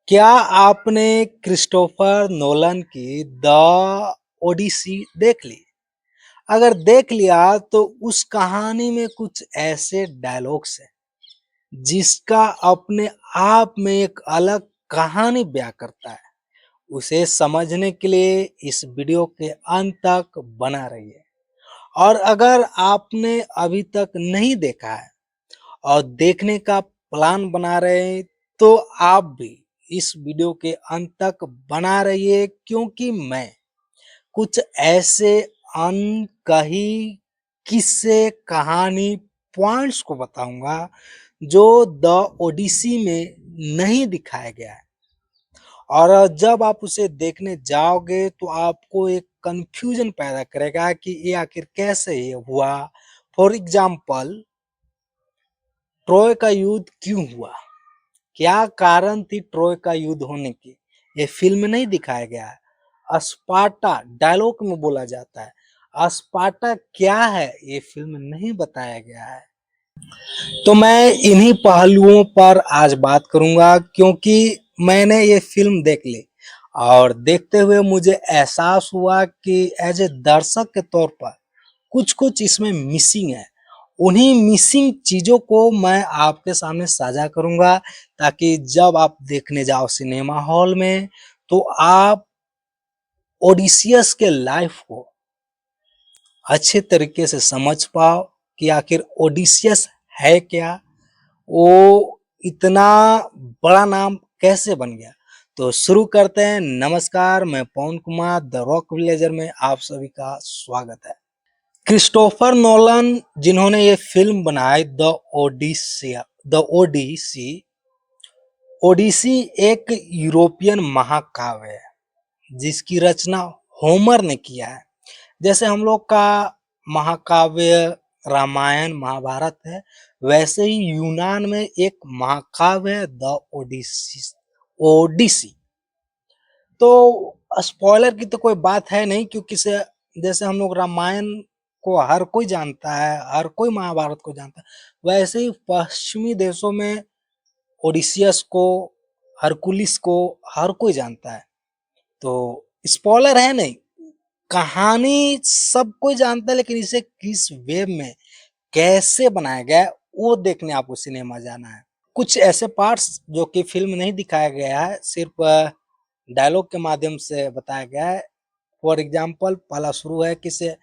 क्या आपने Christopher Nolan की द ओडिसी देख ली? अगर देख लिया तो उस कहानी में कुछ ऐसे डायलॉग्स हैं जिसका अपने आप में एक अलग कहानी बयां करता है। उसे समझने के लिए इस वीडियो के अंत तक बना रहिए। और अगर आपने अभी तक नहीं देखा है और देखने का प्लान बना रहे हैं तो आप भी इस वीडियो के अंत तक बना रहिए, क्योंकि मैं कुछ ऐसे अनकही किस्से कहानी पॉइंट्स को बताऊंगा जो द ओडिसी में नहीं दिखाया गया है। और जब आप उसे देखने जाओगे तो आपको एक कंफ्यूजन पैदा करेगा कि ये आखिर कैसे ये हुआ। फॉर एग्जाम्पल, ट्रॉय का युद्ध क्यों हुआ? क्या कारण थी ट्रॉय का युद्ध होने की? ये फिल्म में नहीं दिखाया गया है। स्पार्टा डायलॉग में बोला जाता है। स्पार्टा क्या है ये फिल्म में नहीं बताया गया है। तो मैं इन्हीं पहलुओं पर आज बात करूंगा, क्योंकि मैंने ये फिल्म देख ली और देखते हुए मुझे एहसास हुआ कि एज ए दर्शक के तौर पर कुछ कुछ इसमें मिसिंग है। उन्हीं मिसिंग चीज़ों को मैं आपके सामने साझा करूंगा, ताकि जब आप देखने जाओ सिनेमा हॉल में तो आप ओडिसियस के लाइफ को अच्छे तरीके से समझ पाओ कि आखिर ओडिसियस है क्या, वो इतना बड़ा नाम कैसे बन गया। तो शुरू करते हैं। नमस्कार, मैं पवन कुमार द रॉक विलेजर में आप सभी का स्वागत है। क्रिस्टोफर नोलन जिन्होंने ये फिल्म बनाई द ओडिसी। ओडिसी एक यूरोपियन महाकाव्य है जिसकी रचना होमर ने किया है। जैसे हम लोग का महाकाव्य रामायण महाभारत है, वैसे ही यूनान में एक महाकाव्य है द ओडिसी। ओडिसी तो स्पॉइलर की तो कोई बात है नहीं, क्योंकि से जैसे हम लोग रामायण को हर कोई जानता है, हर कोई महाभारत को जानता है, वैसे ही पश्चिमी देशों में ओडिसियस को, हरकुलिस को हर कोई जानता है। तो स्पॉइलर है नहीं, कहानी सब कोई जानता है, लेकिन इसे किस वे में कैसे बनाया गया है वो देखने आपको सिनेमा जाना है। कुछ ऐसे पार्ट्स जो कि फिल्म नहीं दिखाया गया है, सिर्फ डायलॉग के माध्यम से बताया गया है। फॉर एग्जाम्पल, पहला शुरू है कि से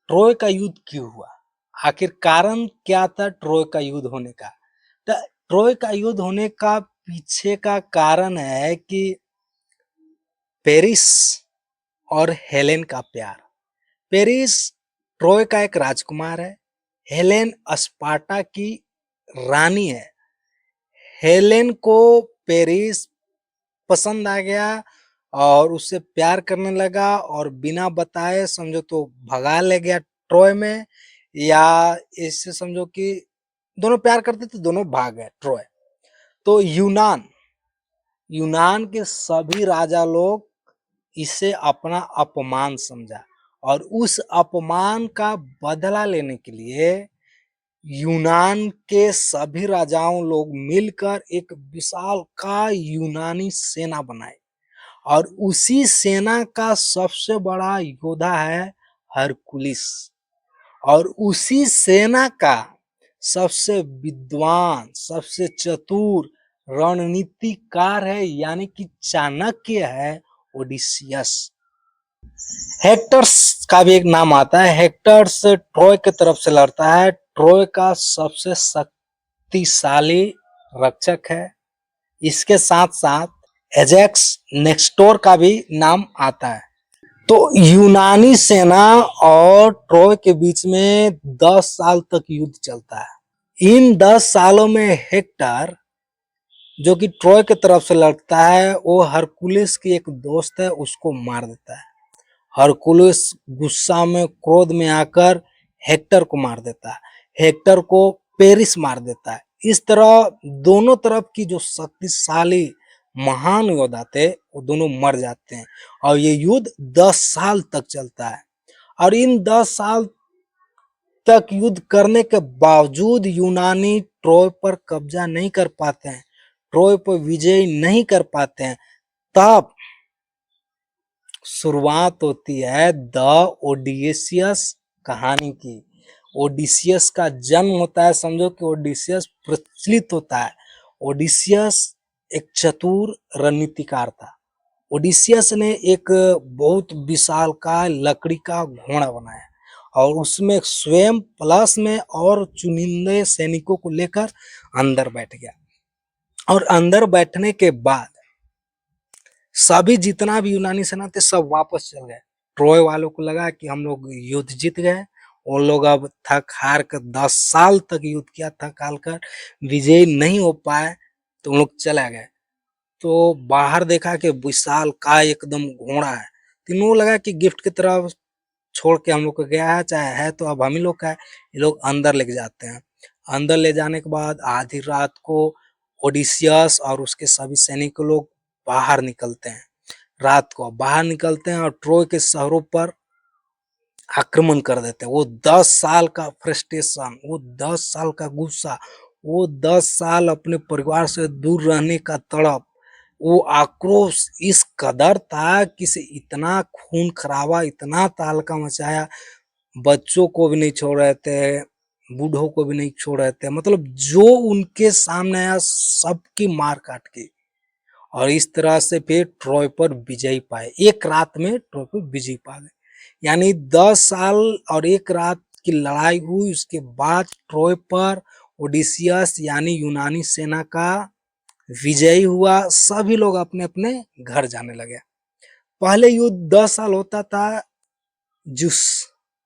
ट्रोय का युद्ध क्यों हुआ, आखिर कारण क्या था ट्रोय का युद्ध होने का। तो ट्रोय का युद्ध होने का पीछे का कारण है कि पेरिस और हेलेन का प्यार। पेरिस ट्रोय का एक राजकुमार है, हेलेन स्पार्टा की रानी है। हेलेन को पेरिस पसंद आ गया और उससे प्यार करने लगा, और बिना बताए समझो तो भगा ले गया ट्रोय में, या इससे समझो कि दोनों प्यार करते थे, दोनों भाग गए ट्रोय। तो यूनान यूनान के सभी राजा लोग इसे अपना अपमान समझा, और उस अपमान का बदला लेने के लिए यूनान के सभी राजाओं लोग मिलकर एक विशालकाय यूनानी सेना बनाई। और उसी सेना का सबसे बड़ा योद्धा है हरकुलिस, और उसी सेना का सबसे विद्वान, सबसे चतुर रणनीतिकार है, यानी कि चाणक्य है ओडिसियस। हेक्टर्स का भी एक नाम आता है। हेक्टर्स ट्रोय की तरफ से लड़ता है, ट्रोय का सबसे शक्तिशाली रक्षक है। इसके साथ साथ एजेक्स नेक्स्टोर का भी नाम आता है। तो यूनानी सेना और ट्रोय के बीच में 10 साल तक युद्ध चलता है। इन 10 सालों में हेक्टर, जो कि ट्रोय की तरफ से लड़ता है, वो हरकुलिस की एक दोस्त है, उसको मार देता है। हरकुलिस गुस्सा में, क्रोध में आकर हेक्टर को मार देता है। हेक्टर को पेरिस मार देता है। इस तरह दोनों तरफ की जो शक्तिशाली महान योद्धा थे वो दोनों मर जाते हैं, और ये युद्ध 10 साल तक चलता है। और इन 10 साल तक युद्ध करने के बावजूद यूनानी ट्रोय पर कब्जा नहीं कर पाते हैं। ट्रॉय पर विजय नहीं कर पाते हैं, तब शुरुआत होती है द ओडियसियस कहानी की। ओडिसियस का जन्म होता है, समझो कि ओडिसियस प्रचलित होता है। ओडिसियस एक चतुर रणनीतिकार था। ओडिसियस ने एक बहुत विशालकाय लकड़ी का घोड़ा बनाया और उसमें स्वयं प्लस में और चुनिंदे सैनिकों को लेकर अंदर बैठ गया। और अंदर बैठने के बाद सभी जितना भी यूनानी सेना थे सब वापस चल गए। ट्रॉय वालों को लगा कि हम लोग युद्ध जीत गए। वो लोग अब थक हार कर 10 साल तक युद्ध किया, थक हार कर विजयी नहीं हो पाए, तो वो लोग चले गए। तो बाहर देखा कि विशाल काय एकदम घोड़ा है। तो इनको लगा कि गिफ्ट की तरह छोड़ के हम लोग को गया है, चाहे है तो अब हम ही लोग का है। ये लोग अंदर लेके जाते हैं। अंदर ले जाने के बाद आधी रात को ओडिसियस और उसके सभी सैनिक लोग बाहर निकलते हैं। रात को बाहर निकलते हैं और ट्रोय के शहरों पर आक्रमण कर देते हैं। वो 10 साल का फ्रस्ट्रेशन, वो 10 साल का गुस्सा, वो 10 साल अपने परिवार से दूर रहने का तड़प, वो आक्रोश इस कदर था कि से इतना खून खराबा, इतना तहलका मचाया, बच्चों को भी नहीं छोड़ रहे थे, बूढ़ों को भी नहीं छोड़ रहे थे। मतलब जो उनके सामने आया सबकी मार काट के, और इस तरह से फिर ट्रॉय पर विजय पाए। एक रात में ट्रॉय पर विजय पा गए। यानी 10 साल और एक रात की लड़ाई हुई। उसके बाद ट्रॉय पर ओडिसियस यानी यूनानी सेना का विजयी हुआ। सभी लोग अपने अपने घर जाने लगे। पहले युद्ध 10 साल होता था जुस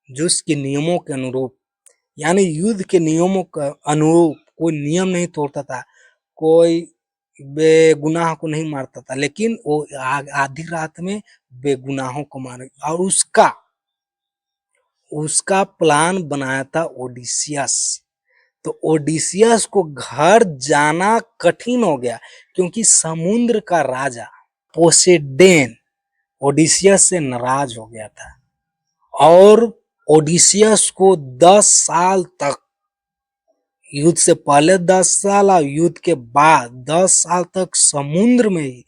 जुस के नियमों के अनुरूप, यानी युद्ध के नियमों के अनुरूप। कोई नियम नहीं तोड़ता था, कोई बेगुनाह को नहीं मारता था, लेकिन वो आधी रात में बेगुनाहों को मारे। और उसका उसका प्लान बनाया था ओडिसियस। तो ओडिसियस को घर जाना कठिन हो गया, क्योंकि समुद्र का राजा पोसेडेन ओडिसियस से नाराज हो गया था। और ओडिसियस को 10 साल तक, युद्ध से पहले 10 साल और युद्ध के बाद 10 साल तक समुद्र में ही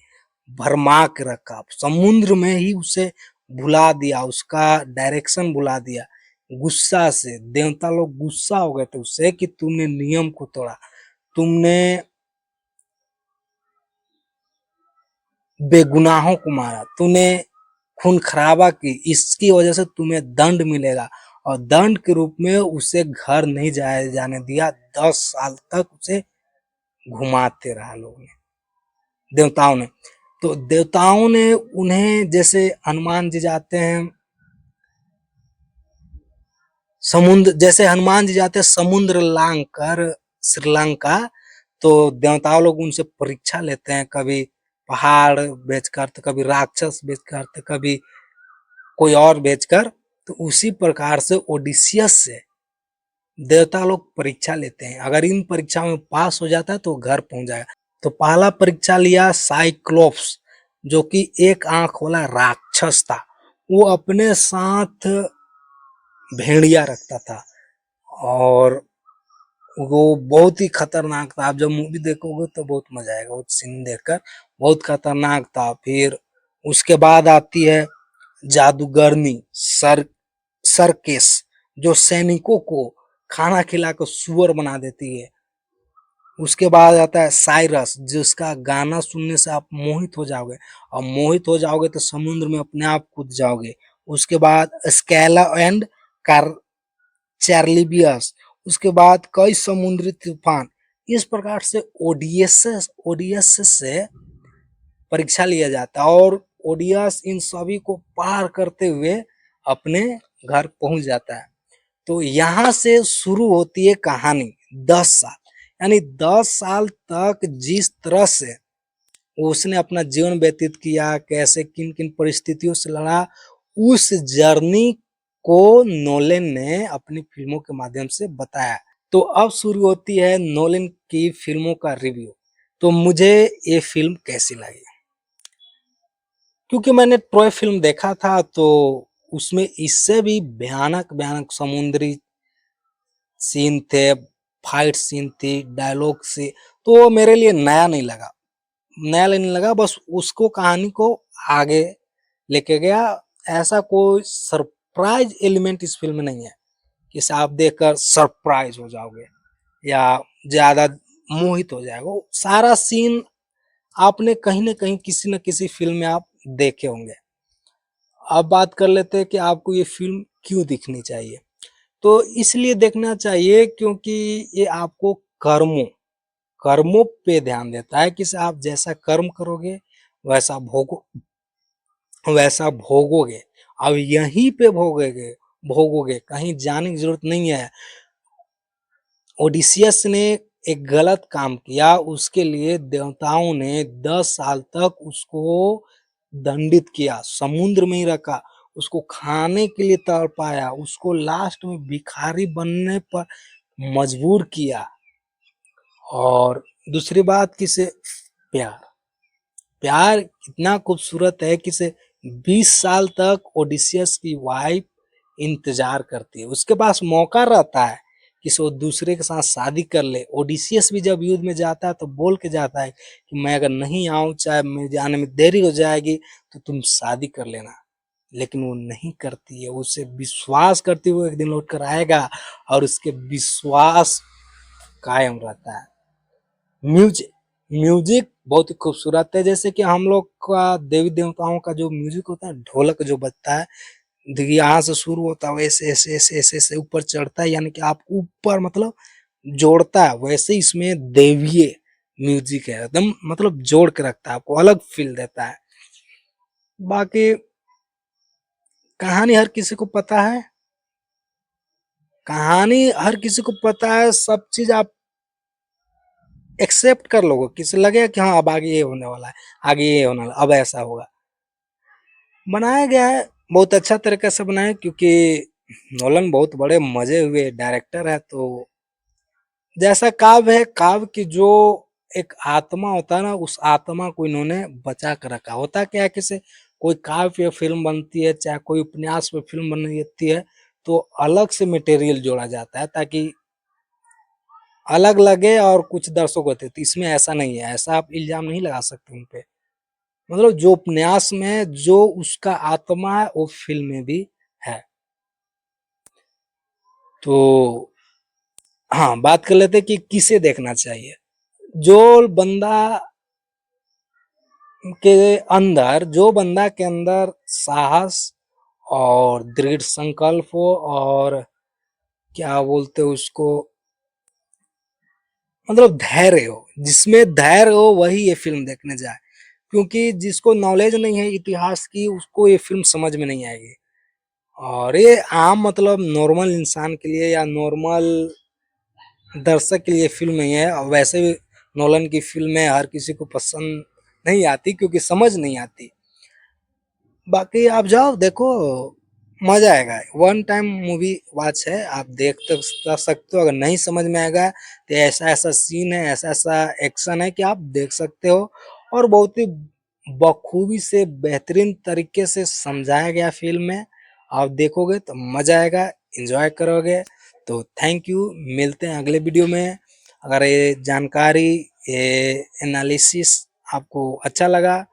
भरमा के रखा। समुद्र में ही उसे भुला दिया, उसका डायरेक्शन भुला दिया। गुस्सा से देवता लोग गुस्सा हो गए थे उससे कि तुमने नियम को तोड़ा, तुमने बेगुनाहों को मारा, तूने खून खराबा की, इसकी वजह से तुम्हें दंड मिलेगा। और दंड के रूप में उसे घर नहीं जाने दिया। 10 साल तक उसे घुमाते रहा लोगों ने, देवताओं ने। तो देवताओं ने उन्हें, जैसे हनुमान जी जाते हैं समुद्र, जैसे हनुमान जी जाते हैं समुद्र लांग कर श्रीलंका, तो देवताओं लोग उनसे परीक्षा लेते हैं, कभी पहाड़ बेचकर, तो कभी राक्षस बेचकर, तो कभी कोई और बेचकर। तो उसी प्रकार से ओडिसियस से देवता लोग परीक्षा लेते हैं। अगर इन परीक्षा में पास हो जाता है तो घर पहुंच जाएगा। तो पहला परीक्षा लिया साइक्लोप्स, जो कि एक आंख वाला राक्षस था। वो अपने साथ भेड़िया रखता था और वो बहुत ही खतरनाक था। आप जब मूवी देखोगे तो बहुत मजा आएगा वो सीन देखकर, बहुत खतरनाक था। फिर उसके बाद आती है जादूगरनी सरकेस, जो सैनिकों को खाना खिलाकर सुअर बना देती है। उसके बाद आता है साइरस, जिसका गाना सुनने से आप मोहित हो जाओगे, और मोहित हो जाओगे तो समुद्र में अपने आप कूद जाओगे। उसके बाद स्कैला एंड कार चार्लिबियस, उसके बाद कई समुद्री तूफान। इस प्रकार से ओडियस से परीक्षा लिया जाता है, और ओडियस इन सभी को पार करते हुए अपने घर पहुंच जाता है। तो यहाँ से शुरू होती है कहानी। 10 साल, यानी 10 साल तक जिस तरह से उसने अपना जीवन व्यतीत किया, कैसे किन किन परिस्थितियों से लड़ा, उस जर्नी को नोलन ने अपनी फिल्मों के माध्यम से बताया। तो अब शुरू होती है नोलन की फिल्मों का रिव्यू। तो मुझे ये फिल्म कैसी लगी, क्योंकि मैंने ट्रॉय फिल्म देखा था, तो उसमें इससे भी भयानक भयानक समुद्री सीन थे, फाइट सीन थी, डायलॉग से, तो वो मेरे लिए नया नहीं लगा। नया लगने लगा, बस उसको कहानी को आगे लेके गया। ऐसा कोई सरप्राइज एलिमेंट इस फिल्म में नहीं है कि आप देखकर सरप्राइज हो जाओगे या ज्यादा मोहित हो जाएगा। वो सारा सीन आपने कहीं ना कहीं किसी न किसी फिल्म में आप देखे होंगे। अब बात कर लेते हैं कि आपको ये फिल्म क्यों दिखनी चाहिए। तो इसलिए देखना चाहिए क्योंकि ये आपको कर्मों कर्मों पे ध्यान देता है कि आप जैसा कर्म करोगे वैसा भोगोगे। अब यहीं पे भोगोगे भोगोगे कहीं जाने की जरूरत नहीं है। ओडिसियस ने एक गलत काम किया, उसके लिए देवताओं ने 10 साल तक उसको दंडित किया, समुद्र में ही रखा, उसको खाने के लिए तड़पाया, उसको लास्ट में भिखारी बनने पर मजबूर किया। और दूसरी बात किसे प्यार प्यार इतना खूबसूरत है कि से 20 साल तक ओडिसियस की वाइफ इंतजार करती है, उसके पास मौका रहता है कि वो दूसरे के साथ शादी कर ले। ओडिसियस भी जब युद्ध में जाता है तो बोल के जाता है कि मैं अगर नहीं आऊं, चाहे मेरे जाने में देरी हो जाएगी, तो तुम शादी कर लेना। लेकिन वो नहीं करती है, उसे विश्वास करती हुए एक दिन लौट कर आएगा और उसके विश्वास कायम रहता है। म्यूजिक म्यूजिक बहुत ही खूबसूरत है। जैसे कि हम लोग का देवी देवताओं का जो म्यूजिक होता है, ढोलक जो बजता है, देखिए यहाँ से शुरू होता है, वैसे ऐसे ऐसे ऐसे ऐसे ऊपर चढ़ता है, यानी कि आप ऊपर मतलब जोड़ता है। वैसे इसमें देवीय म्यूजिक है, एकदम मतलब जोड़ के रखता है, आपको अलग फील देता है। बाकी कहानी हर किसी को पता है, कहानी हर किसी को पता है, सब चीज आप एक्सेप्ट कर लोगे, किसी लगेगा कि हाँ अब आगे ये होने वाला है, आगे ये होने वाला, अब ऐसा होगा। बनाया गया है बहुत अच्छा तरीके से बनाया, क्योंकि नोलन बहुत बड़े मजे हुए डायरेक्टर है। तो जैसा काव्य है, काव्य की जो एक आत्मा होता है ना, उस आत्मा को इन्होंने बचा कर रखा। होता क्या है कि से कोई काव्य पे फिल्म बनती है, चाहे कोई उपन्यास पे फिल्म बनती है, तो अलग से मटेरियल जोड़ा जाता है ताकि अलग लगे और कुछ दर्शक होते। तो इसमें ऐसा नहीं है, ऐसा आप इल्जाम नहीं लगा सकते उन पे। मतलब जो उपन्यास में जो उसका आत्मा है वो फिल्म में भी है। तो हाँ, बात कर लेते कि किसे देखना चाहिए। जो बंदा के अंदर साहस और दृढ़ संकल्प हो, और क्या बोलते हो उसको, मतलब धैर्य हो, जिसमें धैर्य हो वही ये फिल्म देखने जाए। क्योंकि जिसको नॉलेज नहीं है इतिहास की, उसको ये फिल्म समझ में नहीं आएगी। और ये आम मतलब नॉर्मल इंसान के लिए या नॉर्मल दर्शक के लिए फिल्म नहीं है। और वैसे भी नोलन की फिल्में हर किसी को पसंद नहीं आती, क्योंकि समझ नहीं आती। बाकी आप जाओ देखो, मजा आएगा। वन टाइम मूवी वॉच है, आप देख तो सकते हो। अगर नहीं समझ में आएगा तो ऐसा ऐसा सीन है, ऐसा ऐसा एक्शन है कि आप देख सकते हो। और बहुत ही बखूबी से बेहतरीन तरीके से समझाया गया फिल्म में। आप देखोगे तो मजा आएगा, एंजॉय करोगे। तो थैंक यू, मिलते हैं अगले वीडियो में। अगर ये जानकारी, ये एनालिसिस आपको अच्छा लगा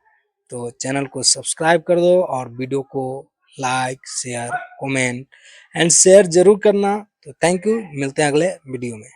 तो चैनल को सब्सक्राइब कर दो, और वीडियो को like share comment and share जरूर करना। तो थैंक यू, मिलते हैं अगले वीडियो में।